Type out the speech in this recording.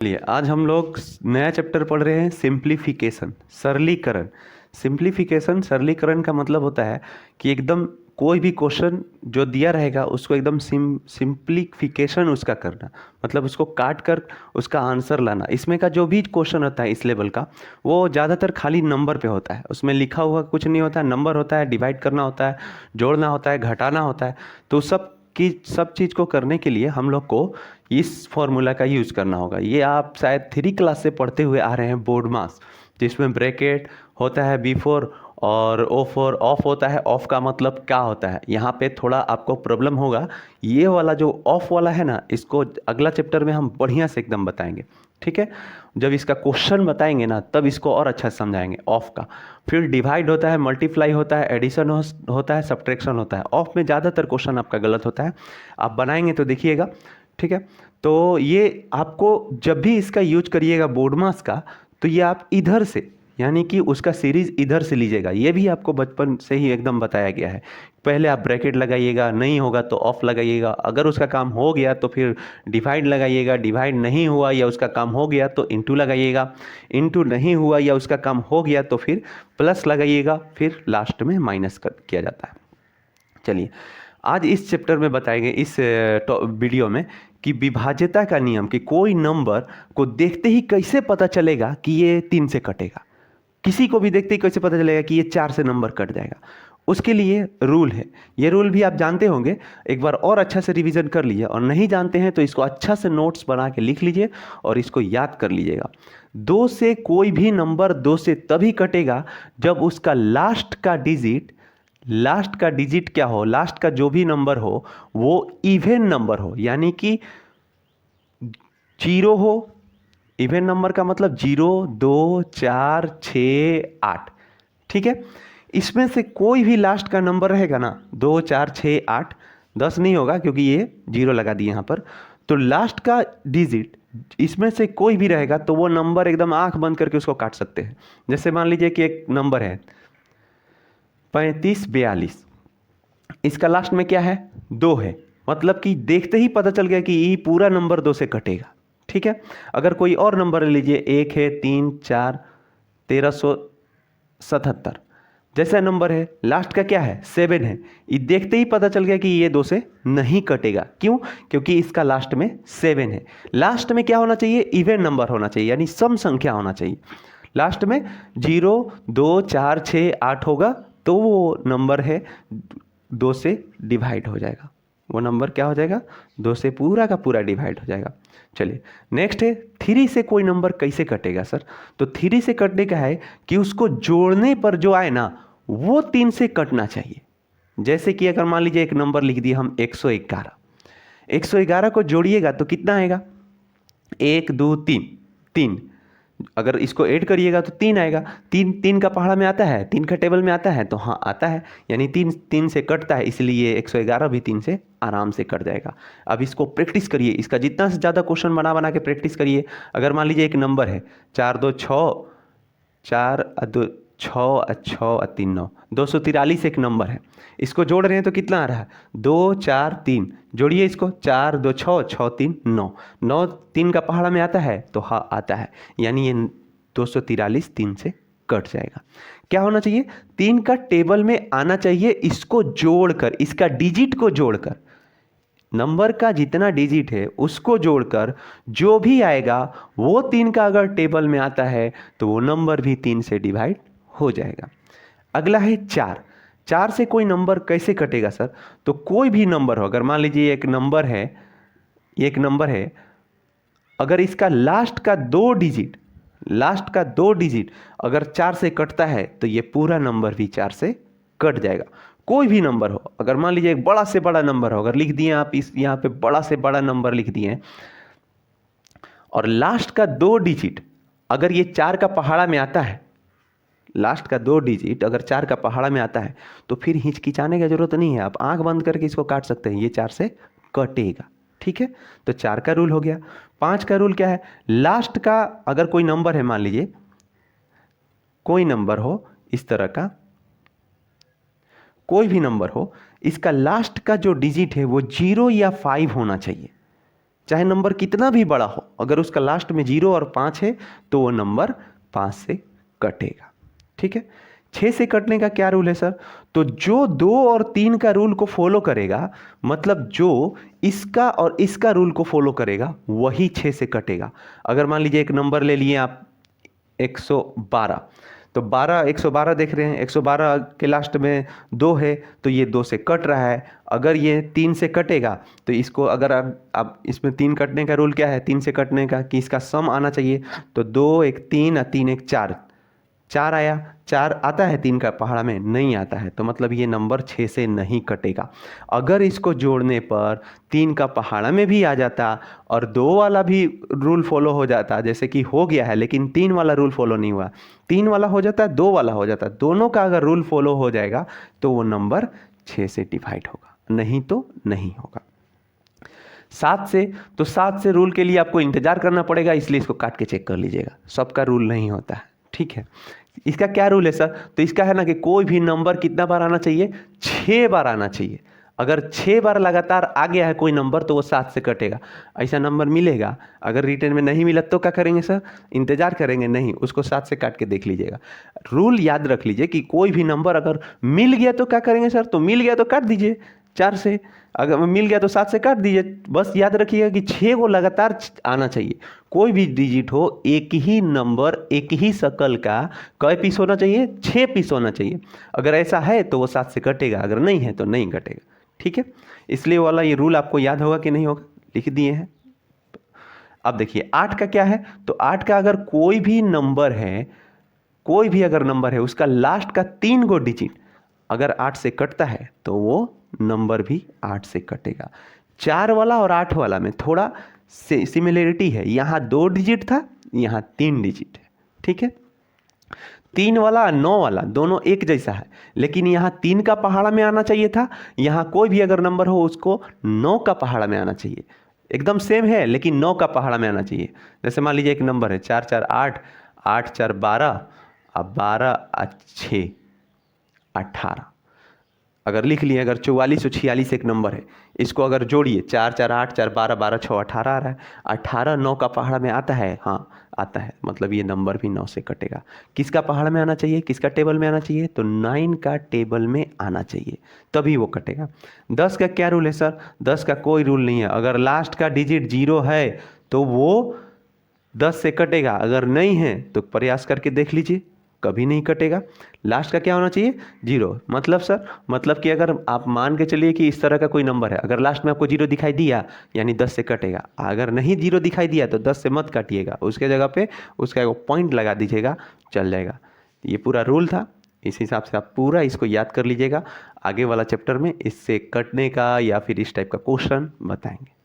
चलिए आज हम लोग नया चैप्टर पढ़ रहे हैं सिंप्लीफिकेशन, सरलीकरण। सिंप्लीफिकेशन, सरलीकरण का मतलब होता है कि एकदम कोई भी क्वेश्चन जो दिया रहेगा उसको एकदम सिंप्लीफिकेशन उसका करना, मतलब उसको काट कर उसका आंसर लाना। इसमें का जो भी क्वेश्चन होता है इस लेवल का, वो ज़्यादातर खाली नंबर पे होता है, उसमें लिखा हुआ कुछ नहीं होता है, नंबर होता है, डिवाइड करना होता है, जोड़ना होता है, घटाना होता है। तो सब चीज़ को करने के लिए हम लोग को इस फॉर्मूला का यूज़ करना होगा। ये आप शायद 3 क्लास से पढ़ते हुए आ रहे हैं, बोर्ड मास, जिसमें ब्रैकेट होता है बिफोर और ओ फॉर ऑफ होता है। ऑफ का मतलब क्या होता है, यहाँ पे थोड़ा आपको प्रॉब्लम होगा। ये वाला जो ऑफ वाला है ना, इसको अगला चैप्टर में हम बढ़िया से एकदम बताएंगे, ठीक है। जब इसका क्वेश्चन बताएंगे ना तब इसको और अच्छा से समझाएंगे ऑफ का। फिर डिवाइड होता है, मल्टीप्लाई होता है, एडिशन होता है, सब्ट्रैक्शन होता है। ऑफ में ज़्यादातर क्वेश्चन आपका गलत होता है, आप बनाएंगे तो देखिएगा, ठीक है। तो ये आपको जब भी इसका यूज करिएगा बोर्ड मास का, तो ये आप इधर से, यानी कि उसका सीरीज इधर से लीजिएगा। ये भी आपको बचपन से ही एकदम बताया गया है। पहले आप ब्रैकेट लगाइएगा, नहीं होगा तो ऑफ लगाइएगा, अगर उसका काम हो गया तो फिर डिवाइड लगाइएगा, डिवाइड नहीं हुआ या उसका काम हो गया तो इनटू लगाइएगा, इनटू नहीं हुआ या उसका काम हो गया तो फिर प्लस लगाइएगा, फिर लास्ट में माइनस कर किया जाता है। चलिए आज इस चैप्टर में बताएंगे, इस वीडियो में, कि विभाज्यता का नियम, कि कोई नंबर को देखते ही कैसे पता चलेगा कि ये 3 से कटेगा। किसी को भी देखते ही कैसे पता चलेगा कि ये 4 से नंबर कट जाएगा। उसके लिए रूल है। ये रूल भी आप जानते होंगे, एक बार और अच्छा से रिवीजन कर लीजिए, और नहीं जानते हैं तो इसको अच्छा से नोट्स बना के लिख लीजिए और इसको याद कर लीजिएगा। 2 से कोई भी नंबर 2 से तभी कटेगा जब उसका लास्ट का डिजिट क्या हो, लास्ट का जो भी नंबर हो वो इवन नंबर हो, यानी कि 0 हो। इवन नंबर का मतलब 0, 2, 4, 6, 8, ठीक है। इसमें से कोई भी लास्ट का नंबर रहेगा ना, 2, 4, 6, 8, 10 नहीं होगा क्योंकि ये 0 लगा दिए यहाँ पर। तो लास्ट का डिजिट इसमें से कोई भी रहेगा तो वो नंबर एकदम आंख बंद करके उसको काट सकते हैं। जैसे मान लीजिए कि एक नंबर है 3542, इसका लास्ट में क्या है, 2 है, मतलब कि देखते ही पता चल गया कि ये पूरा नंबर 2 से कटेगा, ठीक है। अगर कोई और नंबर ले लीजिए, 1 है, 3, 4, 1377 जैसा नंबर है, लास्ट का क्या है, 7 है, ये देखते ही पता चल गया कि ये 2 से नहीं कटेगा। क्यों? क्योंकि इसका लास्ट में 7 है। लास्ट में क्या होना चाहिए, इवन नंबर होना चाहिए, यानी सम संख्या होना चाहिए। लास्ट में 0, 2, 4, 6, 8 होगा तो वो नंबर है 2 से डिवाइड हो जाएगा। वो नंबर क्या हो जाएगा, 2 से पूरा का पूरा डिवाइड हो जाएगा। चलिए नेक्स्ट है 3 से कोई नंबर कैसे कटेगा सर। तो 3 से कटने का है कि उसको जोड़ने पर जो आए ना वो 3 से कटना चाहिए। जैसे कि अगर मान लीजिए एक नंबर लिख दिया हम 111, 111 को जोड़िएगा तो कितना आएगा, 1, 2, 3, 3। अगर इसको ऐड करिएगा तो 3 आएगा। 3 3 का पहाड़ा में आता है, 3 का टेबल में आता है, तो हाँ आता है, यानी 3 3 से कटता है, इसलिए 111 भी 3 से आराम से कट जाएगा। अब इसको प्रैक्टिस करिए, इसका जितना से ज़्यादा क्वेश्चन बना बना के प्रैक्टिस करिए। अगर मान लीजिए एक नंबर है 4, 2, 6, 4, 2, 6, 6, 3, 9, 243 एक नंबर है। इसको जोड़ रहे हैं तो कितना आ रहा है, 2, 4, 3, जोड़िए इसको, 4, 2, 6, 6, 3, 9, 9 3 का पहाड़ा में आता है, तो हाँ आता है, यानी ये 243 3 से कट जाएगा। क्या होना चाहिए, 3 का टेबल में आना चाहिए, इसको जोड़कर, इसका डिजिट को जोड़कर, नंबर का जितना डिजिट है उसको जोड़कर जो भी आएगा वो 3 का अगर टेबल में आता है तो वो नंबर भी 3 से डिवाइड हो जाएगा। अगला है 4। 4 से कोई नंबर कैसे कटेगा सर। तो कोई भी नंबर हो, अगर मान लीजिए एक नंबर है, अगर इसका लास्ट का दो डिजिट अगर 4 से कटता है तो ये पूरा नंबर भी 4 से कट जाएगा। कोई भी नंबर हो, अगर मान लीजिए एक बड़ा से बड़ा नंबर हो, अगर लिख दिए आप इस यहाँ पे बड़ा से बड़ा नंबर लिख दिए और लास्ट का 2 डिजिट अगर ये 4 का पहाड़ा में आता है, लास्ट का 2 डिजिट अगर 4 का पहाड़ा में आता है तो फिर हिचकिचाने की जरूरत नहीं है, आप आंख बंद करके इसको काट सकते हैं, ये 4 से कटेगा, ठीक है। तो 4 का रूल हो गया। 5 का रूल क्या है, लास्ट का अगर कोई नंबर है, मान लीजिए कोई नंबर हो इस तरह का, कोई भी नंबर हो, इसका लास्ट का जो डिजिट है वो 0 या 5 होना चाहिए। चाहे नंबर कितना भी बड़ा हो, अगर उसका लास्ट में 0 और 5 है तो वो नंबर 5 से कटेगा। ठीक है। 6 से कटने का क्या रूल है सर? तो जो 2 और 3 का रूल को फॉलो करेगा, मतलब जो इसका और इसका रूल को फॉलो करेगा, वही 6 से कटेगा। अगर मान लीजिए एक नंबर ले लिए आप 112, तो 112 देख रहे हैं, 112 के लास्ट में 2 है तो ये 2 से कट रहा है। अगर ये 3 से कटेगा तो इसको, अगर आप इसमें 3 कटने का रूल क्या है 3 से कटने का, कि इसका सम आना चाहिए। तो 2 एक 3 और 3 एक 4, 4 आया। 4 आता है 3 का पहाड़ा में? नहीं आता है, तो मतलब ये नंबर 6 से नहीं कटेगा। अगर इसको जोड़ने पर 3 का पहाड़ा में भी आ जाता और 2 वाला भी रूल फॉलो हो जाता, जैसे कि हो गया है, लेकिन 3 वाला रूल फॉलो नहीं हुआ, 3 वाला हो जाता, 2 वाला हो जाता, दोनों का अगर रूल फॉलो हो जाएगा तो वो नंबर 6 से डिवाइड होगा, नहीं तो नहीं होगा। 7 से, तो 7 से रूल के लिए आपको इंतजार करना पड़ेगा, इसलिए इसको काट के चेक कर लीजिएगा, सबका रूल नहीं होता है। ठीक है। इसका क्या रूल है सर? तो इसका है ना कि कोई भी नंबर कितना बार आना चाहिए? 6 बार आना चाहिए। अगर 6 बार लगातार आ गया है कोई नंबर तो वो 7 से कटेगा। ऐसा नंबर मिलेगा? अगर रिटर्न में नहीं मिला तो क्या करेंगे सर? इंतजार करेंगे? नहीं, उसको 7 से काट के देख लीजिएगा। रूल याद रख लीजिए कि कोई भी नंबर अगर मिल गया तो क्या करेंगे सर? तो मिल गया तो काट दीजिए 4 से, अगर मिल गया तो 7 से काट दीजिए। बस याद रखिएगा कि 6 को लगातार आना चाहिए। कोई भी डिजिट हो, एक ही नंबर एक ही शक्ल का कई पीस होना चाहिए? 6 पीस होना चाहिए। अगर ऐसा है तो वो 7 से कटेगा, अगर नहीं है तो नहीं कटेगा। ठीक है। इसलिए वाला ये रूल आपको याद होगा कि नहीं होगा? लिख दिए हैं। अब देखिए 8 का क्या है? तो 8 का अगर कोई भी नंबर है, कोई भी अगर नंबर है, उसका लास्ट का 3 गो डिजिट अगर 8 से कटता है तो वो नंबर भी 8 से कटेगा। 4 वाला और 8 वाला में थोड़ा सिमिलरिटी है, यहाँ 2 डिजिट था, यहाँ 3 डिजिट है। ठीक है। 3 वाला और 9 वाला दोनों एक जैसा है, लेकिन यहाँ 3 का पहाड़ा में आना चाहिए था, यहाँ कोई भी अगर नंबर हो उसको 9 का पहाड़ा में आना चाहिए। एकदम सेम है लेकिन 9 का पहाड़ा में आना चाहिए। जैसे मान लीजिए एक नंबर है 4 4 8, 8 4 12, अब 12 6 18, अगर लिख लिए, अगर 44 और 46 एक नंबर है, इसको अगर जोड़िए 4 4 8 4 12 12 6 18 आ रहा है। 18 9 का पहाड़ा में आता है? हाँ आता है, मतलब ये नंबर भी 9 से कटेगा। किसका पहाड़ में आना चाहिए, किसका टेबल में आना चाहिए? तो 9 का टेबल में आना चाहिए, तभी वो कटेगा। 10 का क्या रूल है सर? 10 का कोई रूल नहीं है। अगर लास्ट का डिजिट 0 है तो वो 10 से कटेगा, अगर नहीं है तो प्रयास करके देख लीजिए, कभी नहीं कटेगा। लास्ट का क्या होना चाहिए? 0। मतलब सर, मतलब कि अगर आप मान के चलिए कि इस तरह का कोई नंबर है, अगर लास्ट में आपको 0 दिखाई दिया यानी 10 से कटेगा। अगर नहीं 0 दिखाई दिया तो 10 से मत काटिएगा, उसके जगह पे उसका एक पॉइंट लगा दीजिएगा, चल जाएगा। ये पूरा रूल था, इस हिसाब से आप पूरा इसको याद कर लीजिएगा। आगे वाला चैप्टर में इससे कटने का या फिर इस टाइप का क्वेश्चन बताएंगे।